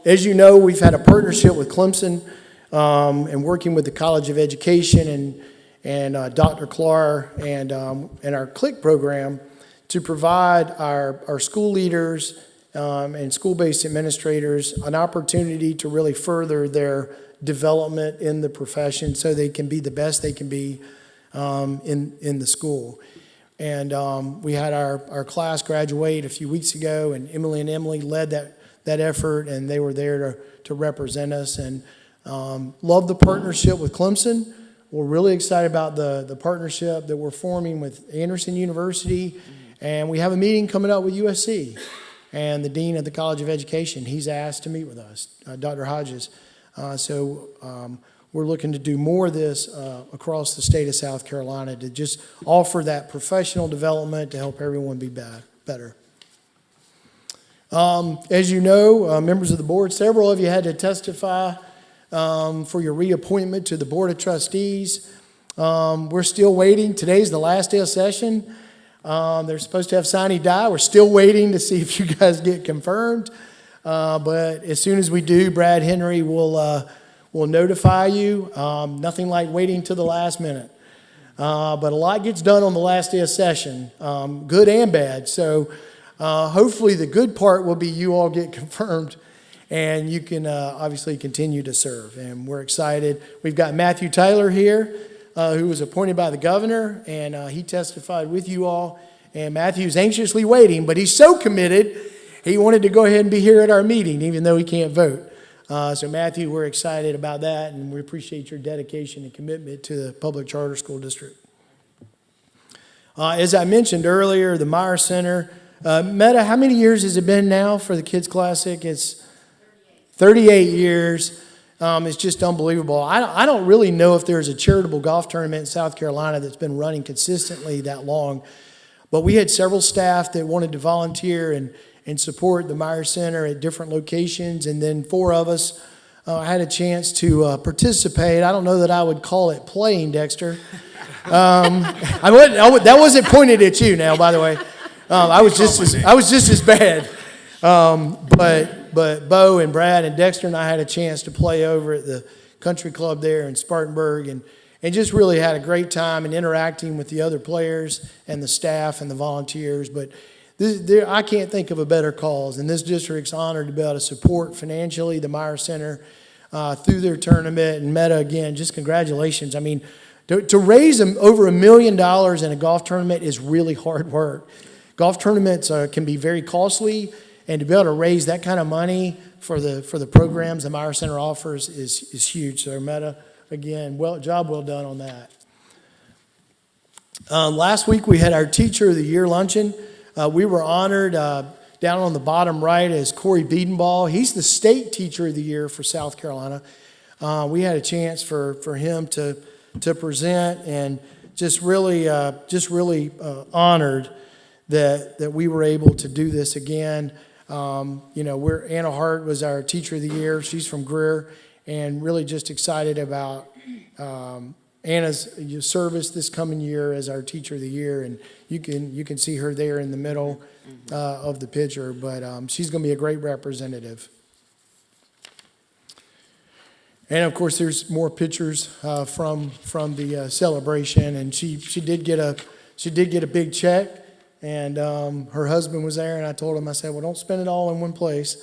As you know, we've had a partnership with Clemson and working with the College of Education and Dr. Clark and our CLICK program to provide our school leaders and school-based administrators an opportunity to really further their development in the profession so they can be the best they can be in the school. And we had our class graduate a few weeks ago, and Emily led that effort, and they were there to represent us. And love the partnership with Clemson. We're really excited about the partnership that we're forming with Anderson University. And we have a meeting coming up with USC. And the Dean of the College of Education, he's asked to meet with us, Dr. Hodges. So we're looking to do more of this across the state of South Carolina to just offer that professional development to help everyone be better. As you know, members of the board, several of you had to testify for your reappointment to the Board of Trustees. We're still waiting. Today's the last day of session. They're supposed to have sine die. We're still waiting to see if you guys get confirmed. But as soon as we do, Brad Henry will notify you. Nothing like waiting till the last minute. But a lot gets done on the last day of session, good and bad. So hopefully the good part will be you all get confirmed and you can obviously continue to serve. And we're excited. We've got Matthew Taylor here, who was appointed by the governor, and he testified with you all. And Matthew's anxiously waiting, but he's so committed, he wanted to go ahead and be here at our meeting, even though he can't vote. So Matthew, we're excited about that, and we appreciate your dedication and commitment to the public charter school district. As I mentioned earlier, the Meyer Center, Meta, how many years has it been now for the Kids Classic? It's 38 years. It's just unbelievable. I don't really know if there's a charitable golf tournament in South Carolina that's been running consistently that long. But we had several staff that wanted to volunteer and support the Meyer Center at different locations. And then 4 of us had a chance to participate. I don't know that I would call it playing, Dexter. That wasn't pointed at you now, by the way. I was just as bad. But Bo and Brad and Dexter and I had a chance to play over at the country club there in Spartanburg and just really had a great time in interacting with the other players and the staff and the volunteers. But I can't think of a better cause, and this district's honored to be able to support financially the Meyer Center through their tournament. And Meta, again, just congratulations. I mean, to raise over $1 million in a golf tournament is really hard work. Golf tournaments can be very costly, and to be able to raise that kind of money for the programs the Meyer Center offers is huge. So Meta, again, job well done on that. Last week we had our Teacher of the Year luncheon. We were honored down on the bottom right as Corey Biedenball. He's the state Teacher of the Year for South Carolina. We had a chance for him to present, and just really honored that we were able to do this again. Anna Hart was our Teacher of the Year. She's from Greer, and really just excited about Anna's service this coming year as our Teacher of the Year. And you can see her there in the middle of the picture, but she's going to be a great representative. And of course, there's more pictures from the celebration. And she did get a big check, and her husband was there. And I told him, I said, well, don't spend it all in one place.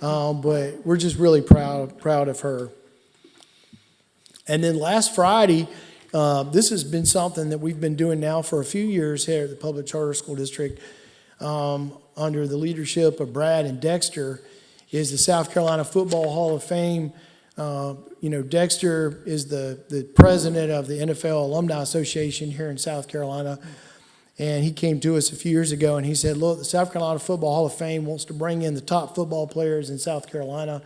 But we're just really proud of her. And then last Friday, this has been something that we've been doing now for a few years here at the Public Charter School District, under the leadership of Brad and Dexter, is the South Carolina Football Hall of Fame. Dexter is the president of the NFL Alumni Association here in South Carolina. And he came to us a few years ago and he said, look, the South Carolina Football Hall of Fame wants to bring in the top football players in South Carolina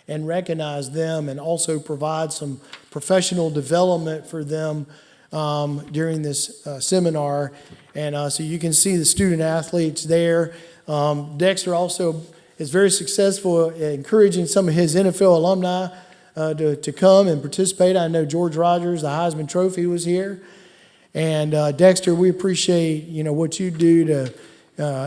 and recognize them, and also provide some professional development for them during this seminar. And so you can see the student athletes there. Dexter also is very successful at encouraging some of his NFL alumni to come and participate. I know George Rogers, the Heisman Trophy, was here. And Dexter, we appreciate what you do to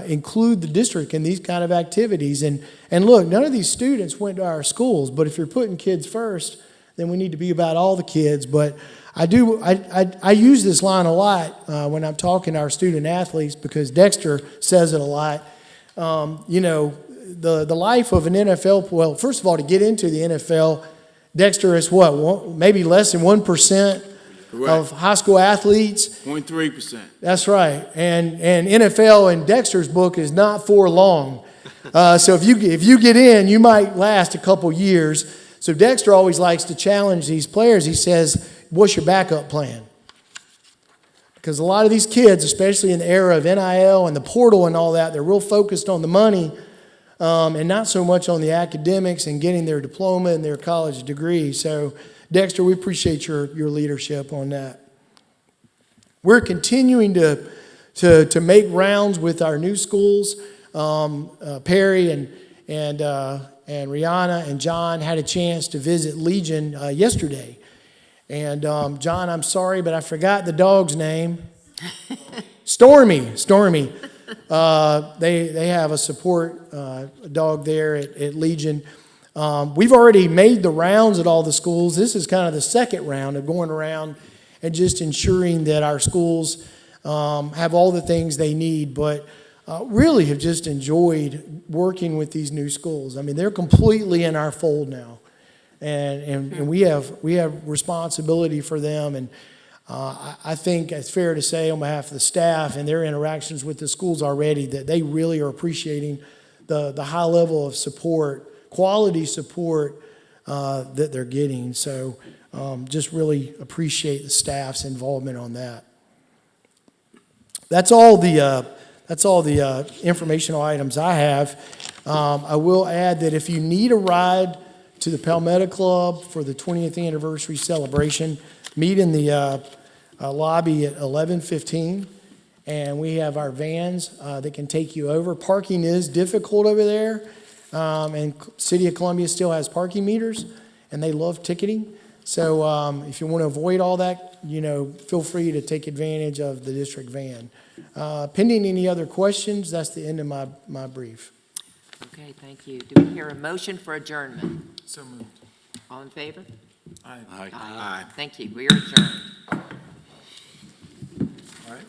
include the district in these kind of activities. And look, none of these students went to our schools, but if you're putting kids first, then we need to be about all the kids. But I use this line a lot when I'm talking to our student athletes, because Dexter says it a lot. The life of an NFL, well, first of all, to get into the NFL, Dexter is maybe less than 1% of high school athletes. 0.3%. That's right. And NFL in Dexter's book is not for long. So if you get in, you might last a couple years. So Dexter always likes to challenge these players. He says, what's your backup plan? Because a lot of these kids, especially in the era of NIL and the portal and all that, they're real focused on the money and not so much on the academics and getting their diploma and their college degree. So Dexter, we appreciate your leadership on that. We're continuing to make rounds with our new schools. Perry and Rihanna and John had a chance to visit Legion yesterday. And John, I'm sorry, but I forgot the dog's name. Stormy. They have a support dog there at Legion. We've already made the rounds at all the schools. This is kind of the second round of going around and just ensuring that our schools have all the things they need, but really have just enjoyed working with these new schools. I mean, they're completely in our fold now, and we have responsibility for them. And I think it's fair to say on behalf of the staff and their interactions with the schools already that they really are appreciating the high level of support, quality support that they're getting. So just really appreciate the staff's involvement on that. That's all the informational items I have. I will add that if you need a ride to the Palmetto Club for the 20th anniversary celebration, meet in the lobby at 11:15, and we have our vans that can take you over. Parking is difficult over there. And City of Columbia still has parking meters, and they love ticketing. So if you want to avoid all that, feel free to take advantage of the district van. Pending any other questions, that's the end of my brief. Okay, thank you. Do we hear a motion for adjournment? So moved. All in favor? Aye. Aye. Thank you. We are adjourned. All right.